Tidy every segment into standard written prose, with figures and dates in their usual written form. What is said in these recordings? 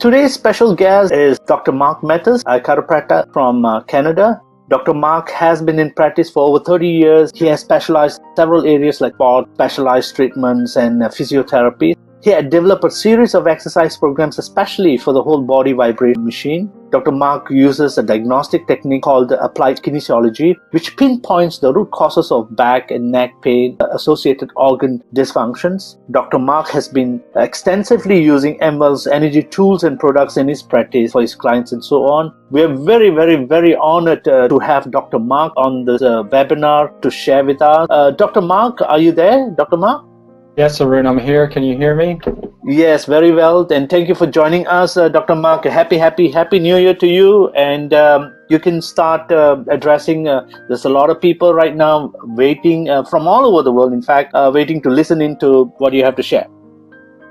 today's special guest is Dr. Mark Mathis, a chiropractor from Canada. Dr. Mark has been in practice for over 30 years. He has specialized in several areas like sport, specialized treatments, and physiotherapy. He had developed a series of exercise programs especially for the whole body vibration machine. Dr. Mark uses a diagnostic technique called applied kinesiology, which pinpoints the root causes of back and neck pain, associated organ dysfunctions. Dr. Mark has been extensively using MWell's energy tools and products in his practice for his clients and so on. We are very, very, very honored to have Dr. Mark on this webinar to share with us. Dr. Mark, are you there, Dr. Mark? Yes, Arun, I'm here. Can you hear me? Yes, very well. And thank you for joining us, Dr. Mark. Happy New Year to you. And you can start addressing, there's a lot of people right now waiting from all over the world, in fact, waiting to listen into what you have to share.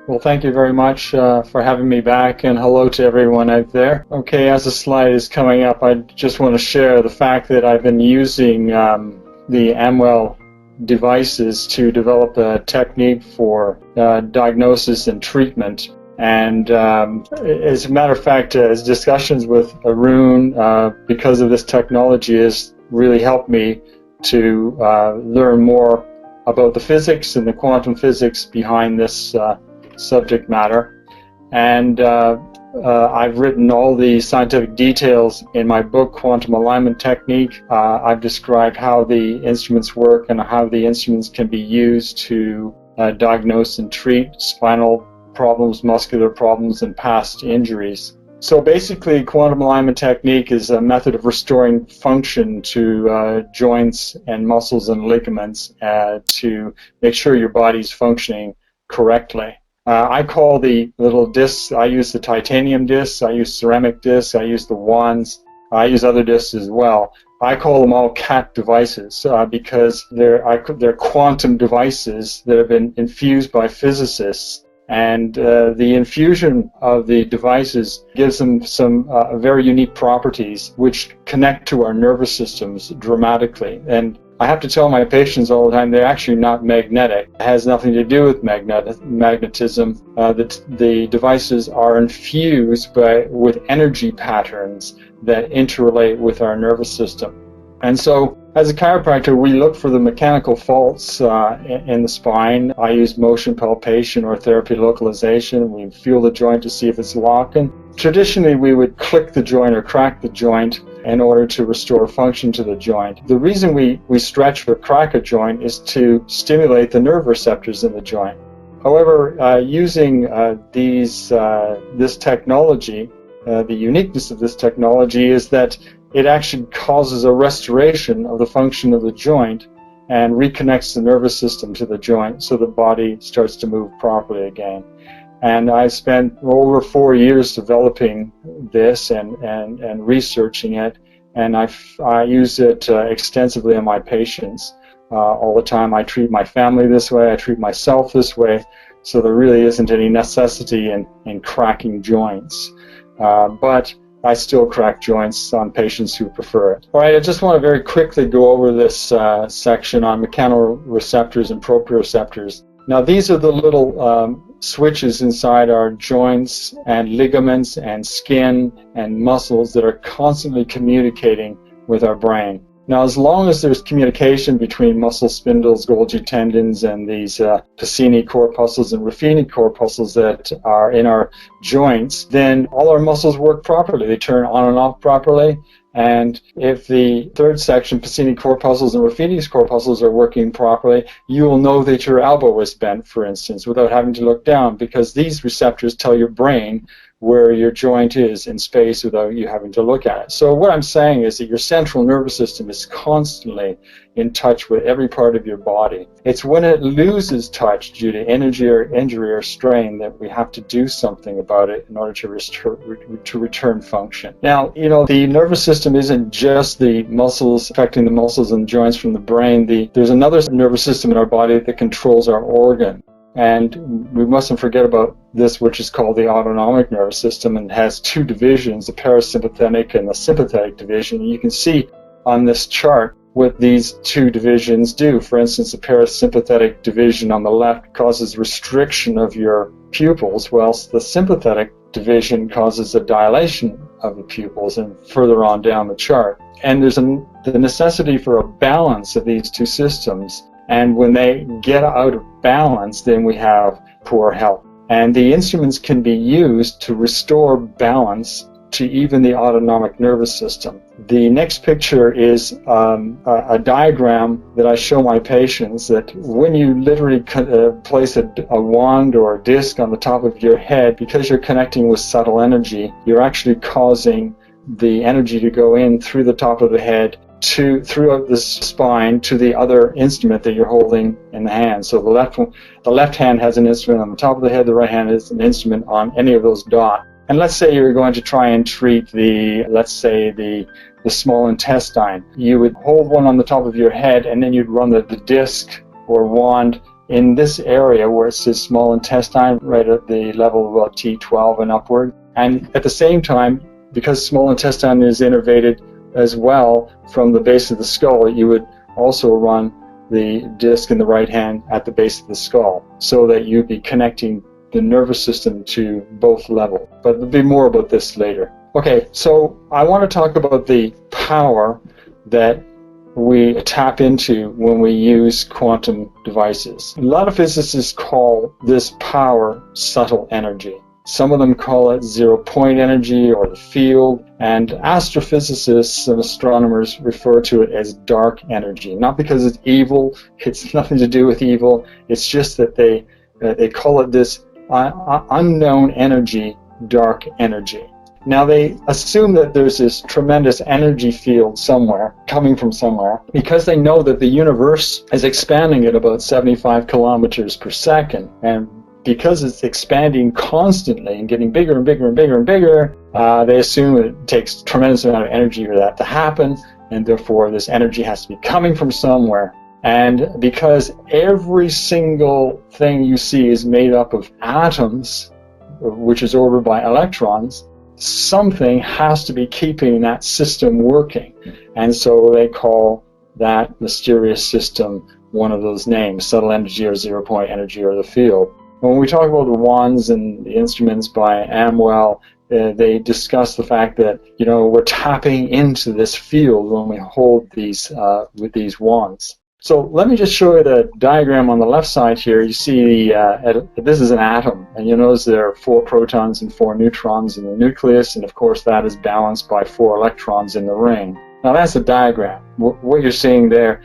Well, thank you very much for having me back, and hello to everyone out there. Okay, as the slide is coming up, I just want to share the fact that I've been using the MWell devices to develop a technique for diagnosis and treatment. And as a matter of fact, as discussions with Arun, because of this technology, has really helped me to learn more about the physics and the quantum physics behind this subject matter. And I've written all the scientific details in my book, Quantum Alignment Technique. I've described how the instruments work and how the instruments can be used to diagnose and treat spinal problems, muscular problems, and past injuries. So basically, Quantum Alignment Technique is a method of restoring function to joints and muscles and ligaments to make sure your body's functioning correctly. I call the little discs, I use the titanium discs, I use ceramic discs, I use the wands, I use other discs as well. I call them all CAT devices because they're quantum devices that have been infused by physicists. And the infusion of the devices gives them some very unique properties which connect to our nervous systems dramatically. And I have to tell my patients all the time they're actually not magnetic. It has nothing to do with magnetism. The devices are infused with energy patterns that interrelate with our nervous system. And so, as a chiropractor, we look for the mechanical faults in the spine. I use motion palpation or therapy localization. We feel the joint to see if it's locking. Traditionally, we would click the joint or crack the joint in order to restore function to the joint. The reason we stretch or crack a joint is to stimulate the nerve receptors in the joint. However, using this technology, the uniqueness of this technology is that it actually causes a restoration of the function of the joint and reconnects the nervous system to the joint so the body starts to move properly again. And I spent over 4 years developing this and researching it, and I use it extensively on my patients all the time. I treat my family this way, I treat myself this way, so there really isn't any necessity in cracking joints. But I still crack joints on patients who prefer it. All right, I just want to very quickly go over this section on mechanoreceptors and proprioceptors. Now, these are the little switches inside our joints and ligaments and skin and muscles that are constantly communicating with our brain. Now, as long as there's communication between muscle spindles, Golgi tendons, and these Pacini corpuscles and Ruffini corpuscles that are in our joints, then all our muscles work properly. They turn on and off properly. And if the third section, Pacini corpuscles and Ruffini corpuscles, are working properly, you will know that your elbow was bent, for instance, without having to look down, because these receptors tell your brain where your joint is in space without you having to look at it. So what I'm saying is that your central nervous system is constantly in touch with every part of your body. It's when it loses touch due to injury or strain that we have to do something about it in order to return function. Now, the nervous system isn't just the muscles affecting the muscles and joints from the brain. There's another nervous system in our body that controls our organ. And we mustn't forget about this, which is called the autonomic nervous system, and has two divisions, the parasympathetic and the sympathetic division. You can see on this chart what these two divisions do. For instance, the parasympathetic division on the left causes restriction of your pupils, whilst the sympathetic division causes a dilation of the pupils and further on down the chart. And there's the necessity for a balance of these two systems. And when they get out of balance, then we have poor health. And the instruments can be used to restore balance to even the autonomic nervous system. The next picture is a diagram that I show my patients, that when you literally place a wand or a disc on the top of your head, because you're connecting with subtle energy, you're actually causing the energy to go in through the top of the head throughout the spine to the other instrument that you're holding in the hand. So the left hand has an instrument on the top of the head, the right hand is an instrument on any of those dots. And let's say you're going to try and treat the small intestine. You would hold one on the top of your head, and then you'd run the disc or wand in this area where it says small intestine, right at the level of about T12 and upward. And at the same time, because small intestine is innervated as well from the base of the skull, you would also run the disc in the right hand at the base of the skull, so that you'd be connecting the nervous system to both levels. But there'll be more about this later. Okay, so I want to talk about the power that we tap into when we use quantum devices. A lot of physicists call this power subtle energy. Some of them call it zero-point energy or the field, and astrophysicists and astronomers refer to it as dark energy. Not because it's evil, it's nothing to do with evil, it's just that they call it this unknown energy, dark energy. Now they assume that there's this tremendous energy field somewhere, coming from somewhere, because they know that the universe is expanding at about 75 kilometers per second. And because it's expanding constantly and getting bigger and bigger and bigger and bigger, they assume it takes a tremendous amount of energy for that to happen, and therefore this energy has to be coming from somewhere. And because every single thing you see is made up of atoms, which is orbited by electrons, something has to be keeping that system working. And so they call that mysterious system one of those names, subtle energy or zero-point energy or the field. When we talk about the wands and the instruments by Amwell, they discuss the fact that, we're tapping into this field when we hold these with these wands. So let me just show you the diagram on the left side here. You see this is an atom, and you notice there are 4 protons and 4 neutrons in the nucleus, and of course that is balanced by 4 electrons in the ring. Now that's a diagram. What you're seeing there,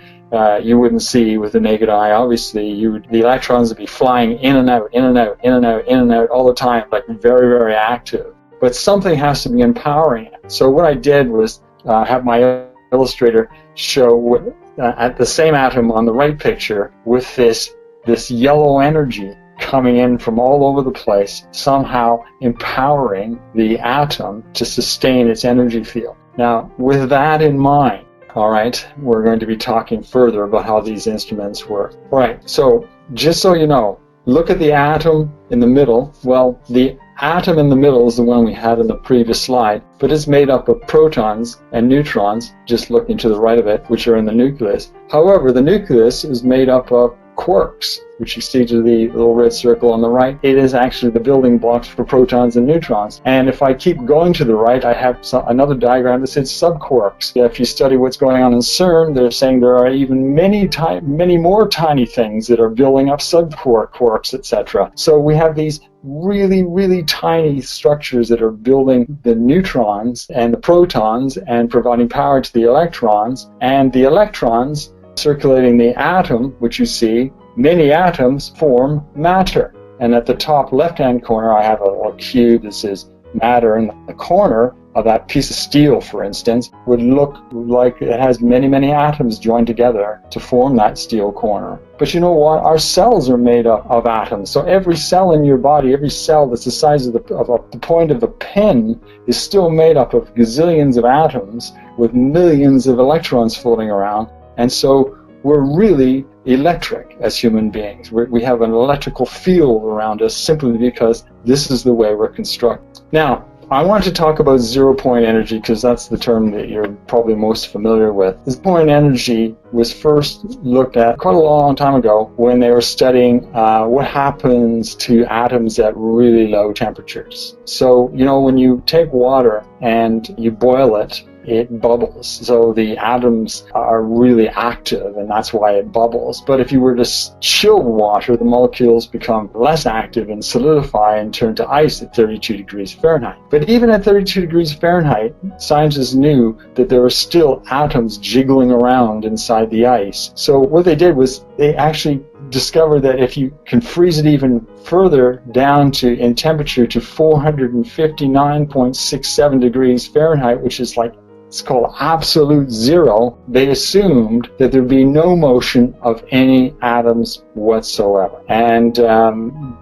you wouldn't see with the naked eye. Obviously, the electrons would be flying in and out, in and out, in and out, in and out all the time, like very, very active. But something has to be empowering it. So what I did was have my illustrator show at the same atom on the right picture with this yellow energy coming in from all over the place, somehow empowering the atom to sustain its energy field. Now, with that in mind, all right, we're going to be talking further about how these instruments work. All right, so just so you know, look at the atom in the middle. Well, the atom in the middle is the one we had in the previous slide, but it's made up of protons and neutrons, just looking to the right of it, which are in the nucleus. However, the nucleus is made up of quarks, which you see to the little red circle on the right. It is actually the building blocks for protons and neutrons. And if I keep going to the right, I have another diagram that says subquarks. If you study what's going on in CERN, they're saying there are even many more tiny things that are building up subquarks, etc. So we have these really, really tiny structures that are building the neutrons and the protons and providing power to the electrons, and the electrons circulating the atom, which you see, many atoms form matter. And at the top left-hand corner, I have a little cube that says matter, and the corner of that piece of steel, for instance, would look like it has many, many atoms joined together to form that steel corner. But you know what? Our cells are made up of atoms. So every cell in your body, every cell that's the size of the point of a pin, is still made up of gazillions of atoms with millions of electrons floating around. And so we're really electric as human beings. We have an electrical field around us simply because this is the way we're constructed. Now, I want to talk about zero-point energy because that's the term that you're probably most familiar with. Zero-point energy was first looked at quite a long time ago when they were studying what happens to atoms at really low temperatures. So, when you take water and you boil it, it bubbles. So the atoms are really active, and that's why it bubbles. But if you were to chill water, the molecules become less active and solidify and turn to ice at 32 degrees Fahrenheit. But even at 32 degrees Fahrenheit, scientists knew that there were still atoms jiggling around inside the ice. So what they did was they actually discovered that if you can freeze it even further down in temperature to 459.67 degrees Fahrenheit, which is it's called absolute zero, they assumed that there'd be no motion of any atoms whatsoever. And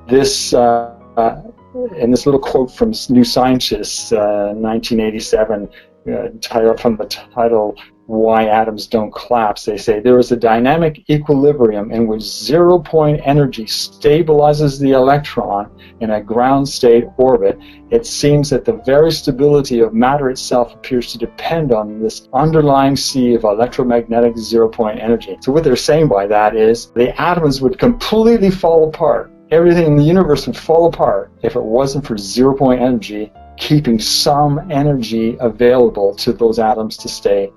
this little quote from New Scientist, 1987, from the title, Why Atoms Don't Collapse, they say, there is a dynamic equilibrium in which zero-point energy stabilizes the electron in a ground state orbit. It seems that the very stability of matter itself appears to depend on this underlying sea of electromagnetic zero-point energy. So what they're saying by that is the atoms would completely fall apart. Everything in the universe would fall apart if it wasn't for zero-point energy keeping some energy available to those atoms to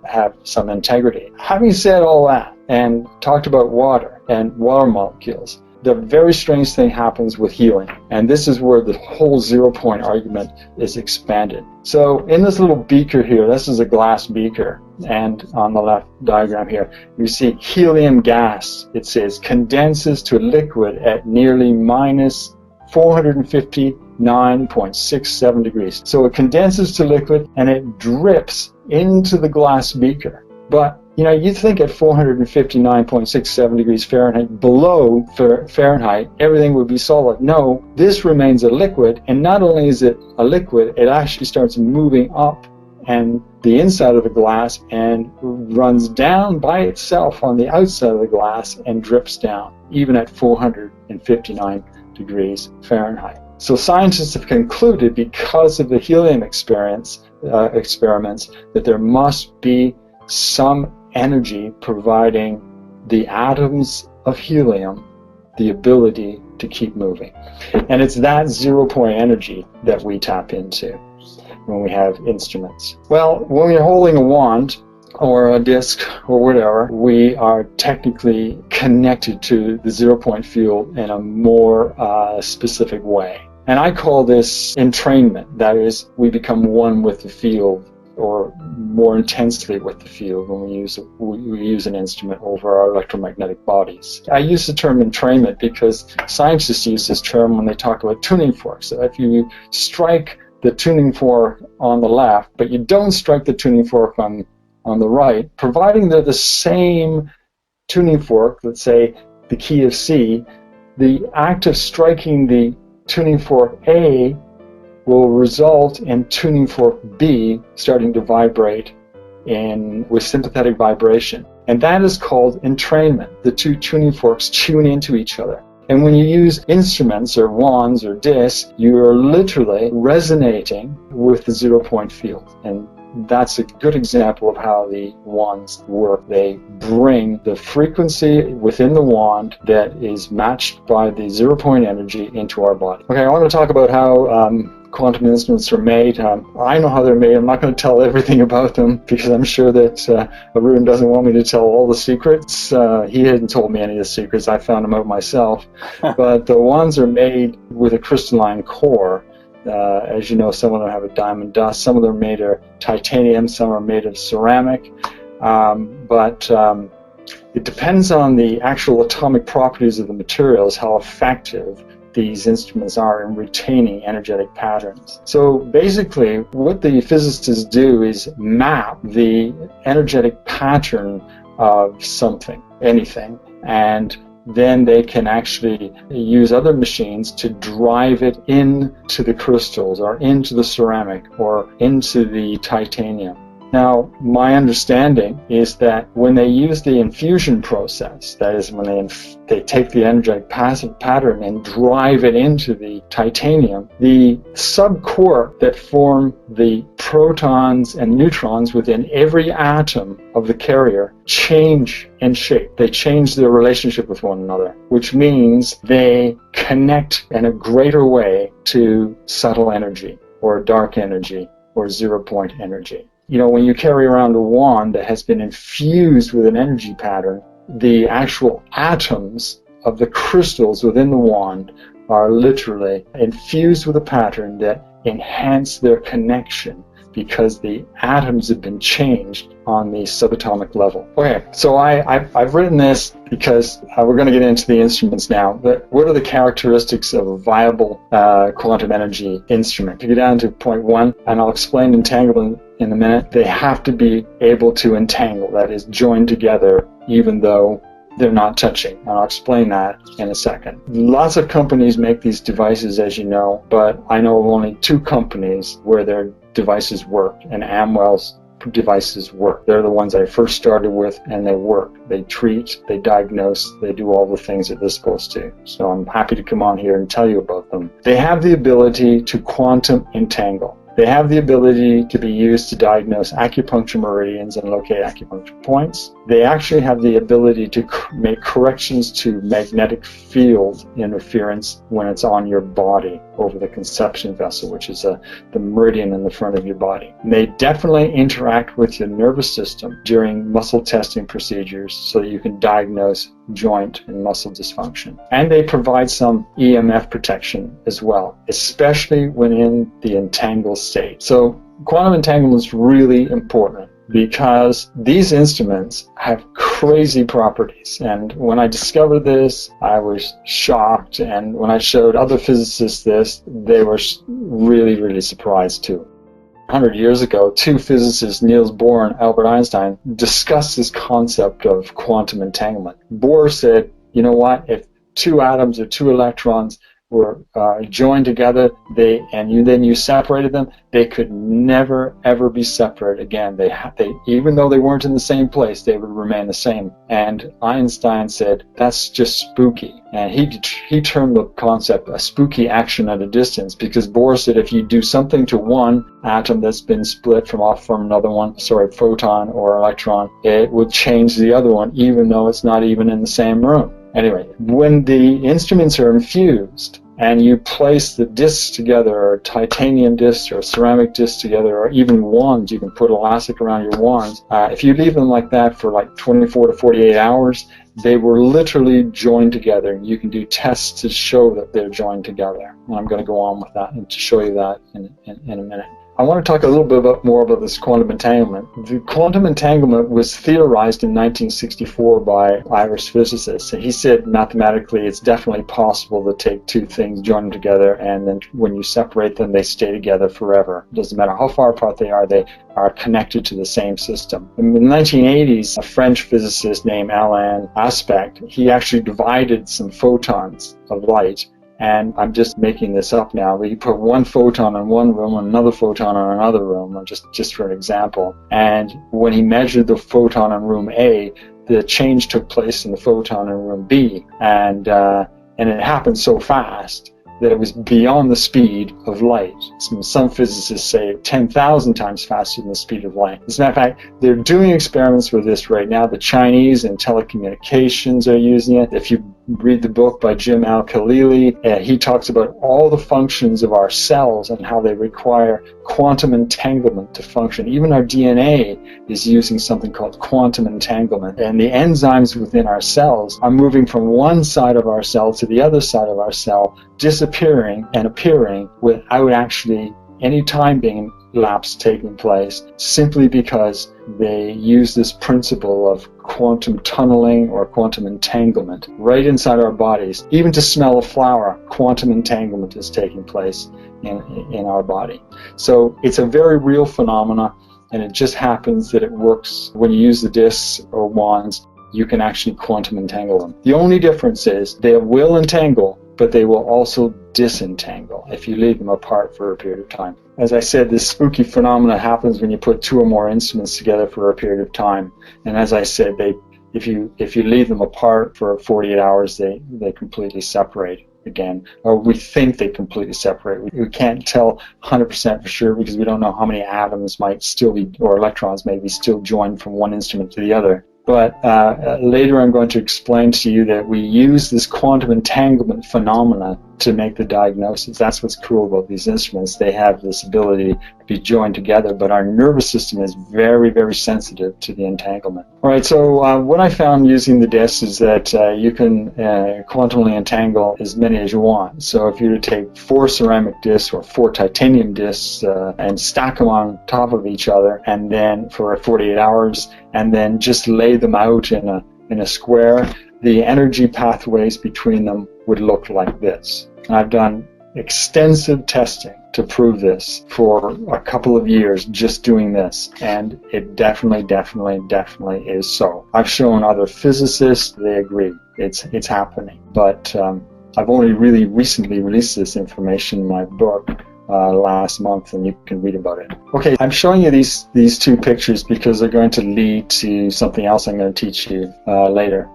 have some integrity. Having said all that and talked about water and water molecules, the very strange thing happens with helium. And this is where the whole zero-point argument is expanded. So in this little beaker here, this is a glass beaker, and on the left diagram here, you see helium gas. It says condenses to liquid at nearly minus 459.67 degrees. So it condenses to liquid and it drips into the glass beaker. But you'd think at 459.67 degrees Fahrenheit, below Fahrenheit, everything would be solid. No, this remains a liquid, and not only is it a liquid, it actually starts moving up and the inside of the glass and runs down by itself on the outside of the glass and drips down, even at 459 degrees Fahrenheit. So scientists have concluded, because of the helium experiments, that there must be some energy providing the atoms of helium the ability to keep moving. And it's that zero-point energy that we tap into when we have instruments. Well, when we're holding a wand or a disc or whatever, we are technically connected to the zero-point field in a more specific way. And I call this entrainment. That is, we become one with the field, or more intensely with the field, when we use an instrument over our electromagnetic bodies. I use the term entrainment because scientists use this term when they talk about tuning forks. So if you strike the tuning fork on the left, but you don't strike the tuning fork on the right, providing they're the same tuning fork, let's say the key of C, the act of striking the tuning fork A will result in tuning fork B starting to vibrate with sympathetic vibration. And that is called entrainment. The two tuning forks tune into each other. And when you use instruments or wands or discs, you are literally resonating with the zero-point field. And that's a good example of how the wands work. They bring the frequency within the wand that is matched by the zero-point energy into our body. Okay, I want to talk about how quantum instruments are made. I know how they're made. I'm not going to tell everything about them because I'm sure that Arun doesn't want me to tell all the secrets. He hadn't told me any of the secrets. I found them out myself. But the wands are made with a crystalline core. As you know, some of them have a diamond dust. Some of them are made of titanium. Some are made of ceramic. But it depends on the actual atomic properties of the materials, how effective these instruments are in retaining energetic patterns. So basically, what the physicists do is map the energetic pattern of something, anything, and then they can actually use other machines to drive it into the crystals or into the ceramic or into the titanium. Now, my understanding is that when they use the infusion process, that is when they take the energetic pattern and drive it into the titanium, the subcore that form the protons and neutrons within every atom of the carrier change in shape. They change their relationship with one another, which means they connect in a greater way to subtle energy or dark energy or 0-point energy. You know, when you carry around a wand that has been infused with an energy pattern, the actual atoms of the crystals within the wand are literally infused with a pattern that enhance their connection because the atoms have been changed on the subatomic level. Okay, so I've written this because we're going to get into the instruments now. But what are the characteristics of a viable quantum energy instrument? To get down to point 1, and I'll explain entanglement in a minute, they have to be able to entangle, that is, join together, even though they're not touching, and I'll explain that in a second. Lots of companies make these devices, as you know, but I know of only 2 companies where their devices work, and Amwell's devices work. They're the ones I first started with, and they work. They treat, they diagnose, they do all the things that they're supposed to. So I'm happy to come on here and tell you about them. They have the ability to quantum entangle. They have the ability to be used to diagnose acupuncture meridians and locate acupuncture points. They actually have the ability to make corrections to magnetic field interference when it's on your body over the conception vessel, which is the meridian in the front of your body. And they definitely interact with your nervous system during muscle testing procedures so that you can diagnose joint and muscle dysfunction. And they provide some EMF protection as well, especially when in the entangled state. So quantum entanglement is really important because these instruments have crazy properties. And when I discovered this, I was shocked. And when I showed other physicists this, they were really, really surprised too. 100 years ago, 2 physicists, Niels Bohr and Albert Einstein, discussed this concept of quantum entanglement. Bohr said, you know what, if 2 atoms or 2 electrons were joined together, then you separated them, they could never ever be separated again. They even though they weren't in the same place, they would remain the same. And Einstein said that's just spooky, and he termed the concept a spooky action at a distance, because Bohr said if you do something to one atom that's been split from another one, photon or electron, it would change the other one even though it's not even in the same room. Anyway, when the instruments are infused and you place the discs together, or titanium discs or ceramic discs together, or even wands, you can put elastic around your wands. If you leave them like that for like 24 to 48 hours, they were literally joined together. You can do tests to show that they're joined together. And I'm going to go on with that and to show you that in a minute. I want to talk a little bit more about this quantum entanglement. The quantum entanglement was theorized in 1964 by Irish physicists. And he said mathematically it's definitely possible to take 2 things, join them together, and then when you separate them, they stay together forever. It doesn't matter how far apart they are connected to the same system. In the 1980s, a French physicist named Alain Aspect, he actually divided some photons of light. And I'm just making this up now, but you put 1 photon in one room and another photon in another room, just for an example. And when he measured the photon in room A, the change took place in the photon in room B. And it happened so fast that it was beyond the speed of light. Some physicists say 10,000 times faster than the speed of light. As a matter of fact, they're doing experiments with this right now. The Chinese in telecommunications are using it. If you read the book by Jim Al-Khalili, he talks about all the functions of our cells and how they require quantum entanglement to function. Even our DNA is using something called quantum entanglement. And the enzymes within our cells are moving from one side of our cell to the other side of our cell, disappearing and appearing without actually any time being lapse taking place, simply because they use this principle of quantum tunneling or quantum entanglement right inside our bodies. Even to smell a flower, quantum entanglement is taking place in our body. So it's a very real phenomena, and it just happens that it works when you use the discs or wands. You can actually quantum entangle them. The only difference is they will entangle, but they will also disentangle if you leave them apart for a period of time. as I said, this spooky phenomena happens when you put two or more instruments together for a period of time. And as I said, if you leave them apart for 48 hours, they completely separate again, or we think they completely separate. We can't tell 100% for sure because we don't know how many atoms might still be, or electrons may be still joined from one instrument to the other. But later I'm going to explain to you that we use this quantum entanglement phenomena to make the diagnosis. That's what's cool about these instruments. They have this ability to be joined together, but our nervous system is very, very sensitive to the entanglement. All right, so what I found using the discs is that you can quantumly entangle as many as you want. So if you were to take 4 ceramic discs or 4 titanium discs and stack them on top of each other, and then for 48 hours, and then just lay them out in a square, the energy pathways between them would look like this. And I've done extensive testing to prove this for a couple of years just doing this, and it definitely is so. I've shown other physicists, they agree. It's happening. But I've only really recently released this information in my book last month, and you can read about it. Okay, I'm showing you these two pictures because they're going to lead to something else I'm going to teach you later.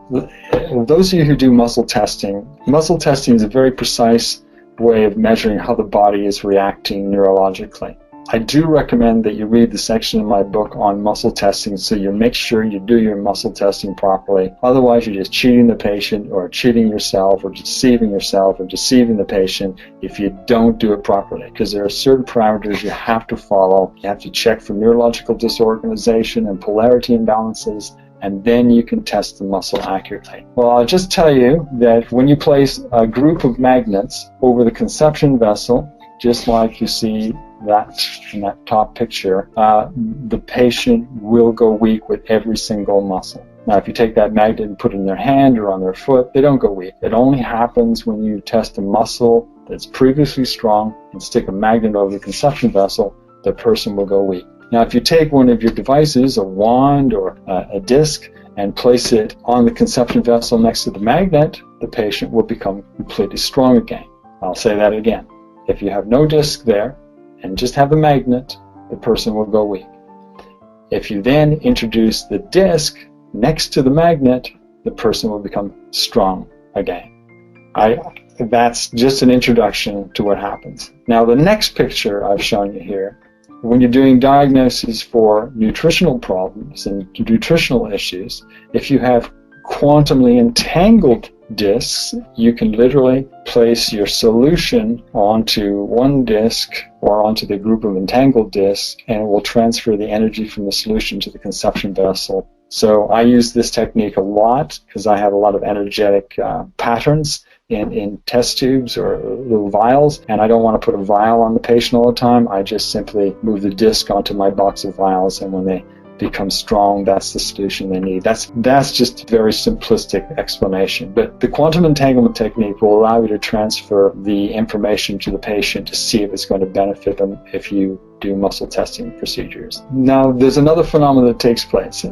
Those of you who do muscle testing is a very precise way of measuring how the body is reacting neurologically. I do recommend that you read the section in my book on muscle testing so you make sure you do your muscle testing properly. Otherwise, you're just cheating the patient or cheating yourself or deceiving the patient if you don't do it properly, because there are certain parameters you have to follow. You have to check for neurological disorganization and polarity imbalances, and then you can test the muscle accurately. Well, I'll just tell you that when you place a group of magnets over the conception vessel, just like you see that in that top picture, the patient will go weak with every single muscle. Now, if you take that magnet and put it in their hand or on their foot, they don't go weak. It only happens when you test a muscle that's previously strong and stick a magnet over the conception vessel, the person will go weak. Now, if you take one of your devices, a wand or a disc, and place it on the conception vessel next to the magnet, the patient will become completely strong again. I'll say that again. If you have no disc there and just have the magnet, the person will go weak. If you then introduce the disc next to the magnet, the person will become strong again. That's just an introduction to what happens. Now, the next picture I've shown you here, when you're doing diagnoses for nutritional problems and nutritional issues, if you have quantumly entangled discs, you can literally place your solution onto one disc or onto the group of entangled discs, and it will transfer the energy from the solution to the conception vessel. So I use this technique a lot because I have a lot of energetic patterns in test tubes or little vials, and I don't want to put a vial on the patient all the time. I just simply move the disc onto my box of vials, and when they become strong, that's the solution they need. That's just a very simplistic explanation. But the quantum entanglement technique will allow you to transfer the information to the patient to see if it's going to benefit them if you do muscle testing procedures. Now, there's another phenomenon that takes place.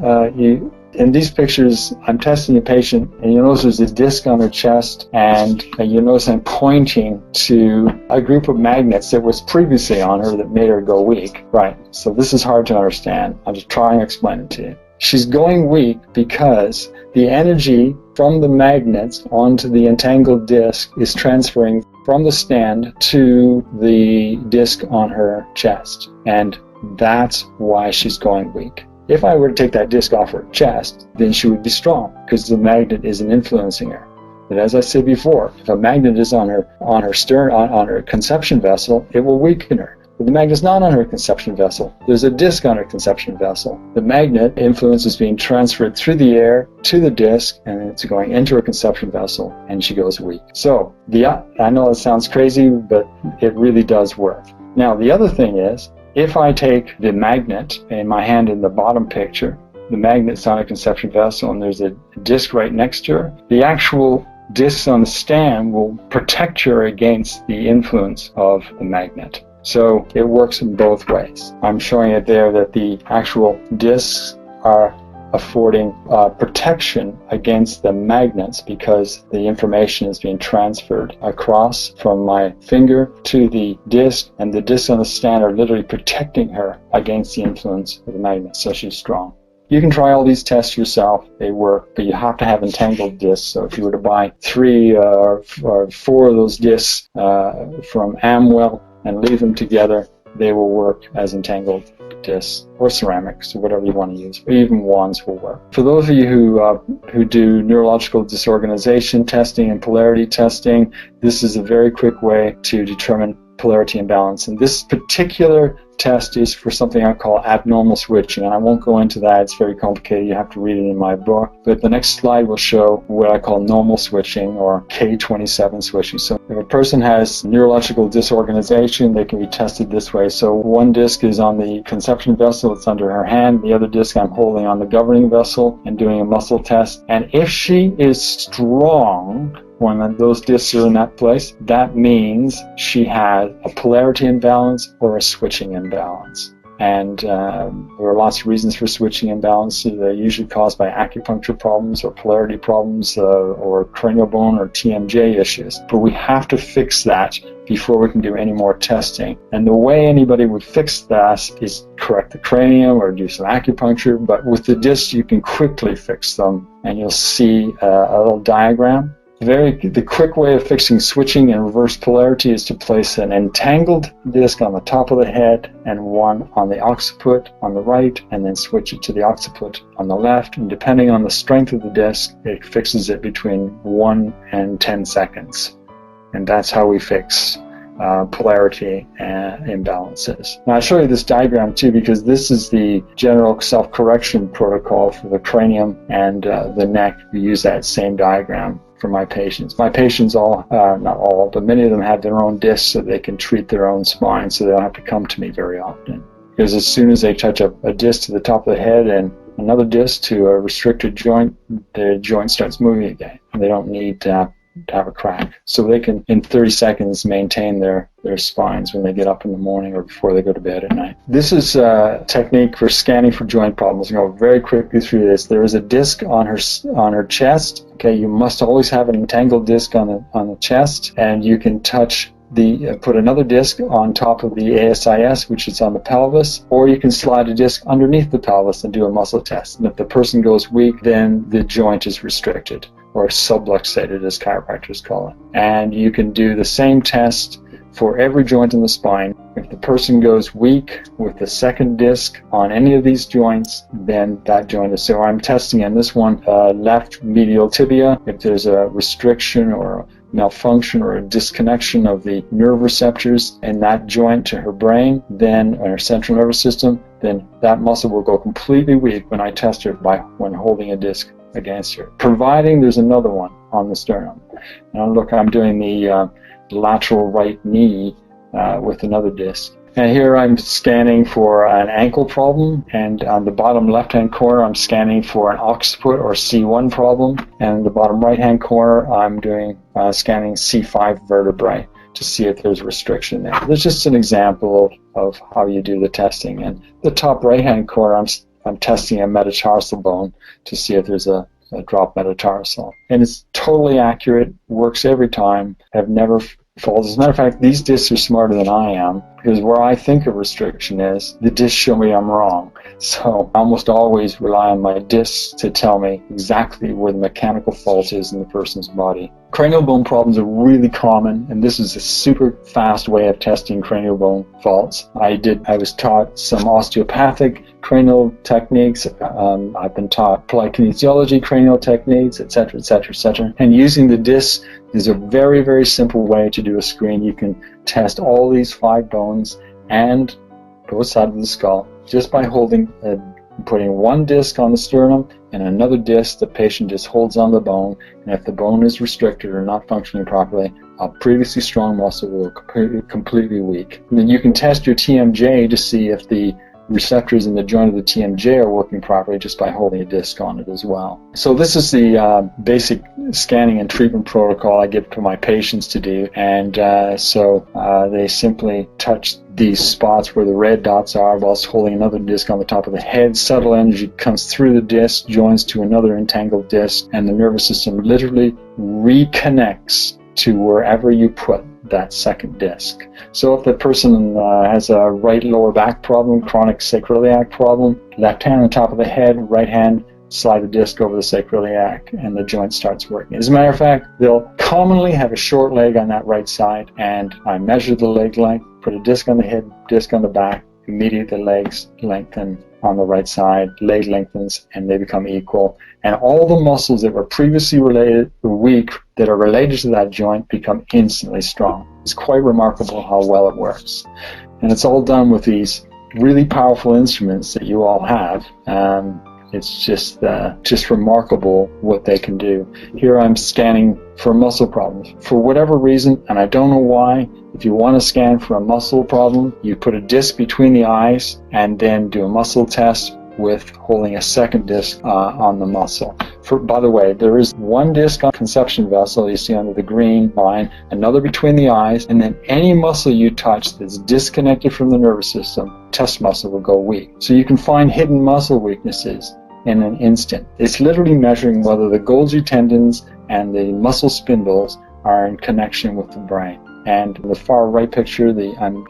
In these pictures, I'm testing a patient, and you notice there's a disc on her chest, and you notice I'm pointing to a group of magnets that was previously on her that made her go weak. Right, so this is hard to understand. I'll just try and explain it to you. She's going weak because the energy from the magnets onto the entangled disc is transferring from the stand to the disc on her chest, and that's why she's going weak. If I were to take that disc off her chest, then she would be strong because the magnet isn't influencing her. But as I said before, if a magnet is on her conception vessel, it will weaken her. But the magnet's not on her conception vessel. There's a disc on her conception vessel. The magnet influence is being transferred through the air to the disc, and it's going into her conception vessel, and she goes weak. So, I know it sounds crazy, but it really does work. Now, the other thing is, if I take the magnet in my hand in the bottom picture, the magnet's on a conception vessel, and there's a disc right next to her, the actual discs on the stand will protect her against the influence of the magnet. So it works in both ways. I'm showing it there that the actual discs are affording protection against the magnets, because the information is being transferred across from my finger to the disc, and the discs on the stand are literally protecting her against the influence of the magnets, so she's strong. You can try all these tests yourself. They work, but you have to have entangled discs. So if you were to buy 3 or 4 of those discs from Amwell and leave them together, they will work as entangled discs, or ceramics, or whatever you want to use, or even wands will work. For those of you who do neurological disorganization testing and polarity testing, this is a very quick way to determine polarity imbalance. And this particular test is for something I call abnormal switching, and I won't go into that. It's very complicated. You have to read it in my book. But the next slide will show what I call normal switching, or K27 switching. So if a person has neurological disorganization, they can be tested this way. So one disc is on the conception vessel, it's under her hand. The other disc I'm holding on the governing vessel and doing a muscle test. And if she is strong, when those discs are in that place, that means she has a polarity imbalance or a switching imbalance. And there are lots of reasons for switching imbalance. They're usually caused by acupuncture problems or polarity problems or cranial bone or TMJ issues. But we have to fix that before we can do any more testing. And the way anybody would fix that is correct the cranium or do some acupuncture. But with the discs, you can quickly fix them. And you'll see a little diagram. The quick way of fixing switching and reverse polarity is to place an entangled disc on the top of the head and one on the occiput on the right, and then switch it to the occiput on the left. And depending on the strength of the disc, it fixes it between 1 and 10 seconds. And that's how we fix polarity imbalances. Now I'll show you this diagram too, because this is the general self-correction protocol for the cranium and the neck. We use that same diagram for my patients. My patients all, not all, but many of them have their own discs so they can treat their own spine, so they don't have to come to me very often. Because as soon as they touch a disc to the top of the head and another disc to a restricted joint, the joint starts moving again. And they don't need to have a crack. So they can, in 30 seconds, maintain their spines when they get up in the morning or before they go to bed at night. This is a technique for scanning for joint problems. I'm going to go very quickly through this. There is a disc on her chest. Okay, you must always have an entangled disc on the chest, and you can put another disc on top of the ASIS, which is on the pelvis, or you can slide a disc underneath the pelvis and do a muscle test. And if the person goes weak, then the joint is restricted, or subluxated as chiropractors call it. And you can do the same test for every joint in the spine. If the person goes weak with the second disc on any of these joints, then that joint is, so I'm testing in this one, left medial tibia. If there's a restriction or a malfunction or a disconnection of the nerve receptors in that joint to her brain, then her central nervous system, then that muscle will go completely weak when I test her when holding a disc against her, providing there's another one on the sternum. Now look, I'm doing the lateral right knee with another disc. And here I'm scanning for an ankle problem, and on the bottom left-hand corner I'm scanning for an occiput or C1 problem, and the bottom right-hand corner I'm doing scanning C5 vertebrae to see if there's restriction there. There's just an example of how you do the testing. And the top right-hand corner I'm testing a metatarsal bone to see if there's a drop metatarsal. And it's totally accurate, works every time. I've never falls. As a matter of fact, these discs are smarter than I am, because where I think a restriction is, the discs show me I'm wrong. So I almost always rely on my discs to tell me exactly where the mechanical fault is in the person's body. Cranial bone problems are really common, and this is a super fast way of testing cranial bone faults. I was taught some osteopathic cranial techniques. I've been taught applied kinesiology cranial techniques, etc., etc., etc. And using the discs is a very, very simple way to do a screen. You can test all these 5 bones and both sides of the skull just by putting one disc on the sternum and another disc the patient just holds on the bone, and if the bone is restricted or not functioning properly, a previously strong muscle will completely weak. And then you can test your TMJ to see if the receptors in the joint of the TMJ are working properly just by holding a disc on it as well. So this is the basic scanning and treatment protocol I give to my patients to do, and so they simply touch these spots where the red dots are whilst holding another disc on the top of the head. Subtle energy comes through the disc, joins to another entangled disc, and the nervous system literally reconnects to wherever you put that second disc. So if the person has a right lower back problem, chronic sacroiliac problem, left hand on top of the head, right hand, slide the disc over the sacroiliac, and the joint starts working. As a matter of fact, they'll commonly have a short leg on that right side, and I measure the leg length, put a disc on the head, disc on the back, immediately the legs lengthen on the right side, leg lengthens, and they become equal. And all the muscles that were previously weak that are related to that joint become instantly strong. It's quite remarkable how well it works. And it's all done with these really powerful instruments that you all have. It's just remarkable what they can do. Here I'm scanning for muscle problems. For whatever reason, and I don't know why, if you want to scan for a muscle problem, you put a disc between the eyes and then do a muscle test with holding a second disc on the muscle. By the way, there is one disc on conception vessel you see under the green line, another between the eyes, and then any muscle you touch that's disconnected from the nervous system, test muscle will go weak. So you can find hidden muscle weaknesses in an instant. It's literally measuring whether the Golgi tendons and the muscle spindles are in connection with the brain. And in the far right picture,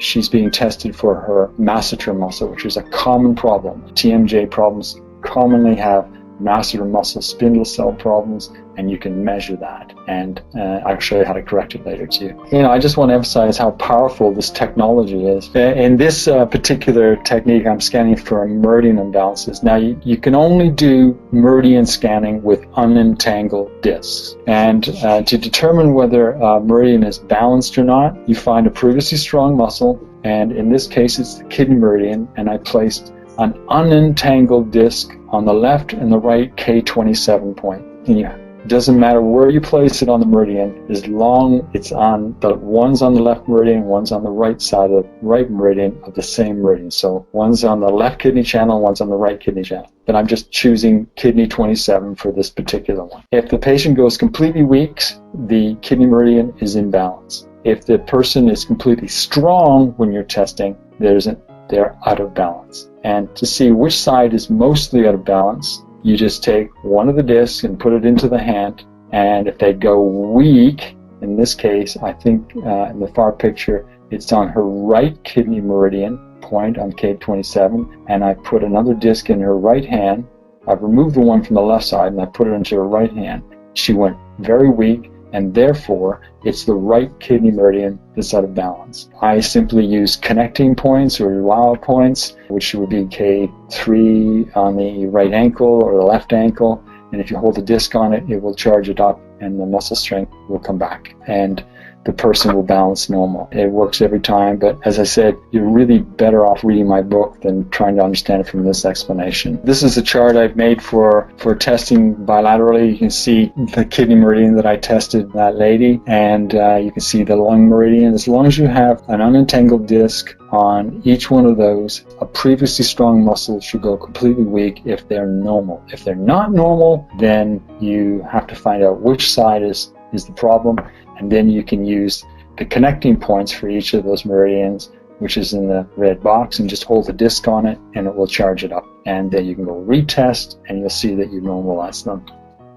she's being tested for her masseter muscle, which is a common problem. TMJ problems commonly have masseter muscle spindle cell problems, and you can measure that. And I'll show you how to correct it later too. I just want to emphasize how powerful this technology is. In this particular technique, I'm scanning for meridian imbalances. Now, you can only do meridian scanning with unentangled discs. And to determine whether a meridian is balanced or not, you find a previously strong muscle, and in this case, it's the kidney meridian, and I placed an unentangled disc on the left and the right K27 point. It doesn't matter where you place it on the meridian, as long it's on one's on the left meridian, one's on the right side of the right meridian of the same meridian. So one's on the left kidney channel, one's on the right kidney channel. But I'm just choosing kidney 27 for this particular one. If the patient goes completely weak, the kidney meridian is in balance. If the person is completely strong when you're testing, they're out of balance. And to see which side is mostly out of balance, you just take one of the discs and put it into the hand, and if they go weak, in this case, I think in the far picture, it's on her right kidney meridian point on K27, and I put another disc in her right hand. I've removed the one from the left side, and I put it into her right hand. She went very weak, and therefore it's the right kidney meridian that's out of balance. I simply use connecting points or wow points, which would be K3 on the right ankle or the left ankle, and if you hold the disc on it, it will charge it up and the muscle strength will come back, and the person will balance normal. It works every time, but as I said, you're really better off reading my book than trying to understand it from this explanation. This is a chart I've made for testing bilaterally. You can see the kidney meridian that I tested that lady, and you can see the lung meridian. As long as you have an unentangled disc on each one of those, a previously strong muscle should go completely weak if they're normal. If they're not normal, then you have to find out which side is the problem, and then you can use the connecting points for each of those meridians, which is in the red box, and just hold the disc on it and it will charge it up, and then you can go retest and you'll see that you normalize them.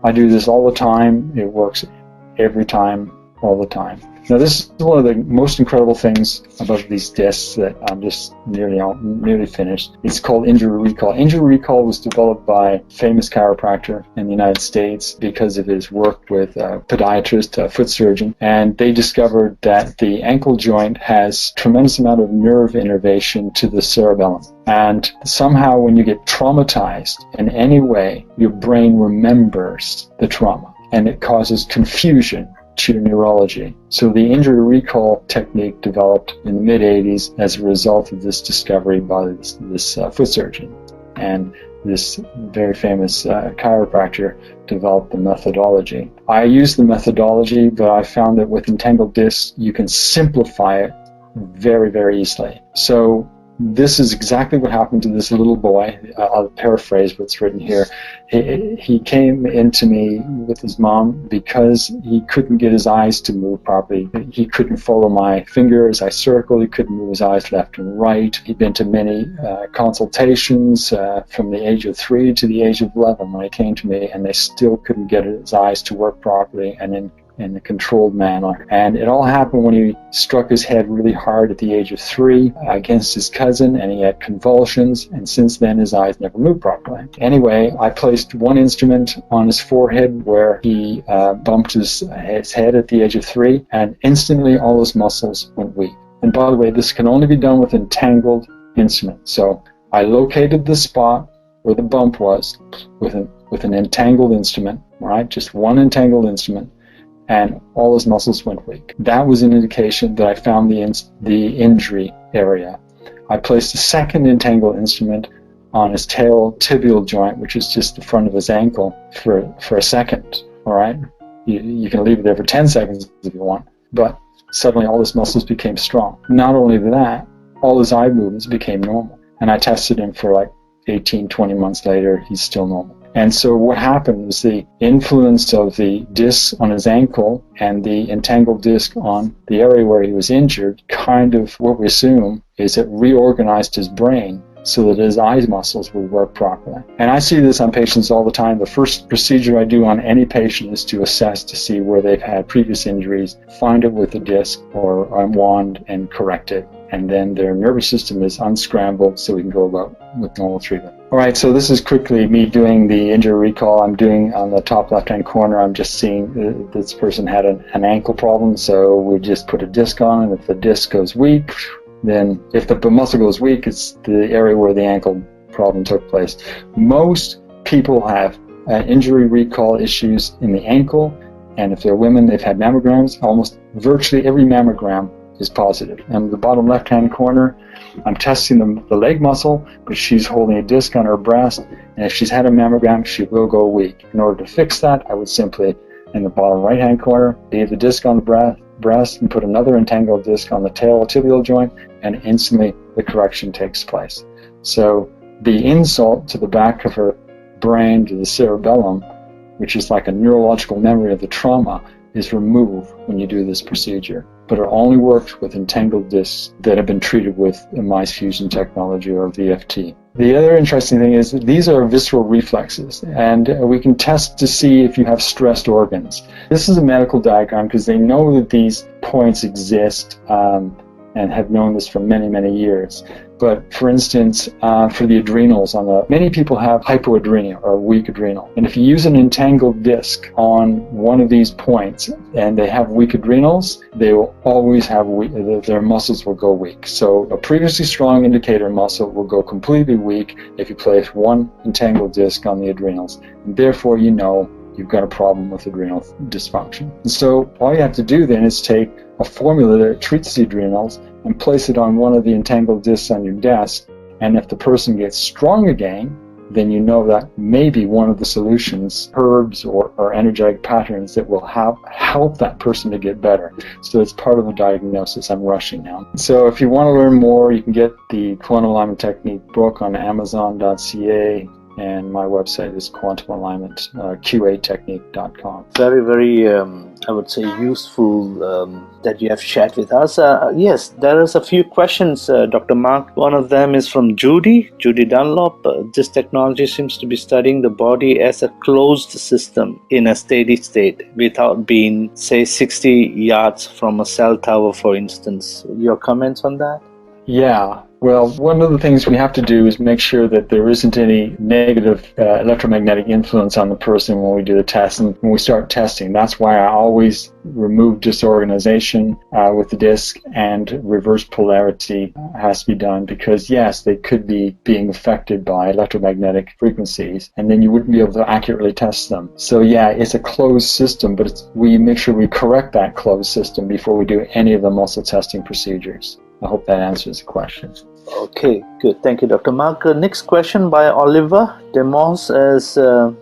I do this all the time. It works every time, all the time. Now, this is one of the most incredible things about these discs that I'm just nearly finished. It's called Injury Recall. Injury Recall was developed by a famous chiropractor in the United States because of his work with a podiatrist, a foot surgeon, and they discovered that the ankle joint has a tremendous amount of nerve innervation to the cerebellum. And somehow when you get traumatized in any way, your brain remembers the trauma, and it causes confusion to your neurology. So the injury recall technique developed in the mid-80s as a result of this discovery by this foot surgeon. And this very famous chiropractor developed the methodology. I used the methodology, but I found that with entangled discs, you can simplify it very, very easily. So this is exactly what happened to this little boy. I'll paraphrase what's written here. He came into me with his mom because he couldn't get his eyes to move properly. He couldn't follow my finger as I circled. He couldn't move his eyes left and right. He'd been to many consultations from the age of 3 to the age of 11 when he came to me, and they still couldn't get his eyes to work properly and in a controlled manner. And it all happened when he struck his head really hard at the age of 3 against his cousin, and he had convulsions, and since then his eyes never moved properly. Anyway, I placed one instrument on his forehead where he bumped his head at the age of 3, and instantly all his muscles went weak. And by the way, this can only be done with entangled instrument. So I located the spot where the bump was with an entangled instrument, right? Just one entangled instrument, and all his muscles went weak. That was an indication that I found the injury area. I placed a second entangled instrument on his tail tibial joint, which is just the front of his ankle, for a second, all right? You can leave it there for 10 seconds if you want, but suddenly all his muscles became strong. Not only that, all his eye movements became normal. And I tested him for like 18, 20 months later, he's still normal. And so what happened was the influence of the disc on his ankle and the entangled disc on the area where he was injured, kind of what we assume is it reorganized his brain so that his eye muscles would work properly. And I see this on patients all the time. The first procedure I do on any patient is to assess to see where they've had previous injuries, find it with a disc or a wand and correct it. And then their nervous system is unscrambled so we can go about with normal treatment. All right, so this is quickly me doing the injury recall. I'm doing on the top left-hand corner, I'm just seeing this person had an ankle problem, so we just put a disc on, and if the disc goes weak, then if the muscle goes weak, it's the area where the ankle problem took place. Most people have injury recall issues in the ankle, and if they're women, they've had mammograms. Almost virtually every mammogram is positive. And the bottom left-hand corner, I'm testing the leg muscle, but she's holding a disc on her breast, and if she's had a mammogram, she will go weak. In order to fix that, I would simply, in the bottom right-hand corner, leave the disc on the breast and put another entangled disc on the tail tibial joint, and instantly the correction takes place. So the insult to the back of her brain, to the cerebellum, which is like a neurological memory of the trauma, is removed when you do this procedure. But it only works with entangled discs that have been treated with MICE fusion technology or VFT. The other interesting thing is that these are visceral reflexes, and we can test to see if you have stressed organs. This is a medical diagram because they know that these points exist and have known this for many, many years. But for instance, for the adrenals, many people have hypoadrenia or weak adrenal. And if you use an entangled disc on one of these points and they have weak adrenals, they will always have their muscles will go weak. So a previously strong indicator muscle will go completely weak if you place one entangled disc on the adrenals. And therefore, you know you've got a problem with adrenal dysfunction. And so all you have to do then is take a formula that treats the adrenals and place it on one of the entangled discs on your desk. And if the person gets strong again, then you know that maybe one of the solutions, herbs or energetic patterns that will help that person to get better. So it's part of the diagnosis. I'm rushing now. So if you want to learn more, you can get the Quantum Alignment Technique book on Amazon.ca. And my website is quantumalignmentqa technique.com. Very, very, I would say, useful that you have shared with us. Yes, there is a few questions, Dr. Mark. One of them is from Judy Dunlop. This technology seems to be studying the body as a closed system in a steady state without being, say, 60 yards from a cell tower, for instance. Your comments on that? Yeah. Well, one of the things we have to do is make sure that there isn't any negative electromagnetic influence on the person when we do the test and when we start testing. That's why I always remove disorganization with the disc, and reverse polarity has to be done because, yes, they could be being affected by electromagnetic frequencies, and then you wouldn't be able to accurately test them. So, yeah, it's a closed system, but we make sure we correct that closed system before we do any of the muscle testing procedures. I hope that answers the question. Okay, good. Thank you, Dr. Mark. Next question by Oliver Demos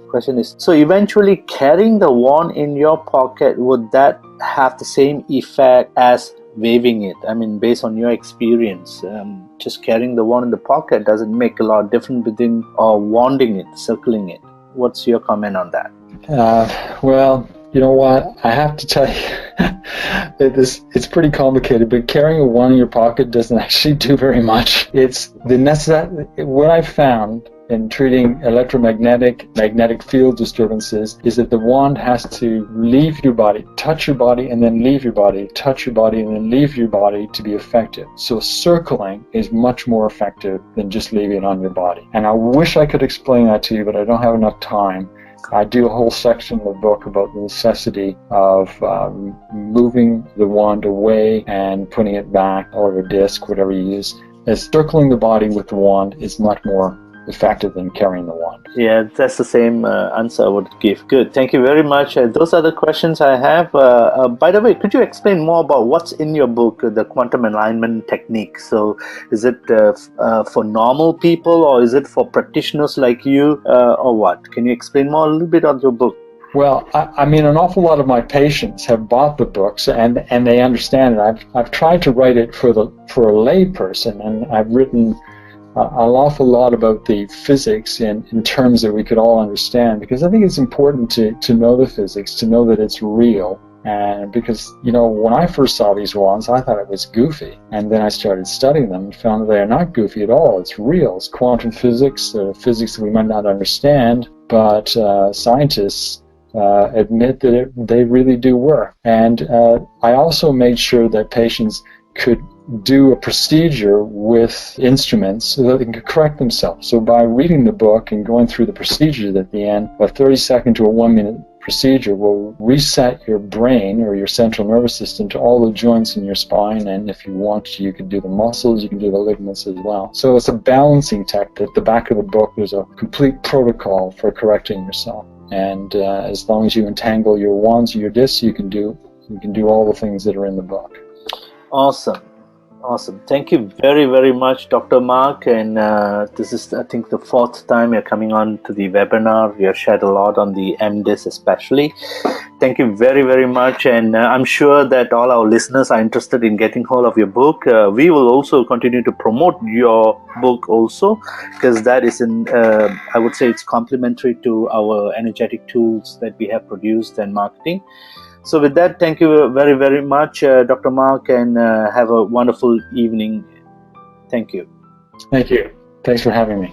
question is, so eventually carrying the wand in your pocket, would that have the same effect as waving it? I mean, based on your experience, just carrying the wand in the pocket doesn't make a lot of difference between or wanding it, circling it. What's your comment on that? Well, you know what? I have to tell you, it's pretty complicated, but carrying a wand in your pocket doesn't actually do very much. It's what I found in treating magnetic field disturbances is that the wand has to leave your body, touch your body, and then leave your body, touch your body, and then leave your body to be effective. So circling is much more effective than just leaving it on your body. And I wish I could explain that to you, but I don't have enough time. I do a whole section in the book about the necessity of moving the wand away and putting it back, or a disc, whatever you use. As circling the body with the wand is much more effective than carrying the wand. Yeah, that's the same answer I would give. Good. Thank you very much. Those are the questions I have. By the way, could you explain more about what's in your book, the quantum alignment technique? So is it for normal people, or is it for practitioners like you, or what? Can you explain more a little bit on your book? Well, I mean, an awful lot of my patients have bought the books, and they understand it. I've tried to write it for a lay person, and I've written an awful lot about the physics in terms that we could all understand, because I think it's important to know the physics, to know that it's real. And because, you know, when I first saw these wands, I thought it was goofy. And then I started studying them and found that they're not goofy at all. It's real. It's quantum physics, physics that we might not understand, but scientists admit that they really do work. And I also made sure that patients could do a procedure with instruments so that they can correct themselves. So by reading the book and going through the procedure at the end, a 30-second to a 1-minute procedure will reset your brain or your central nervous system to all the joints in your spine, and if you want to, you can do the muscles, you can do the ligaments as well. So it's a balancing technique. At the back of the book, there's a complete protocol for correcting yourself. And as long as you entangle your wands or your discs, you can do all the things that are in the book. Awesome. Thank you very, very much, Dr. Mark. And this is, I think, the 4th time you're coming on to the webinar. You have shared a lot on the MDIS especially. Thank you very, very much. And I'm sure that all our listeners are interested in getting hold of your book. We will also continue to promote your book also, because that is I would say it's complementary to our energetic tools that we have produced and marketing. So with that, thank you very, very much, Dr. Mark, and have a wonderful evening. Thank you. Thank you. Thanks for having me.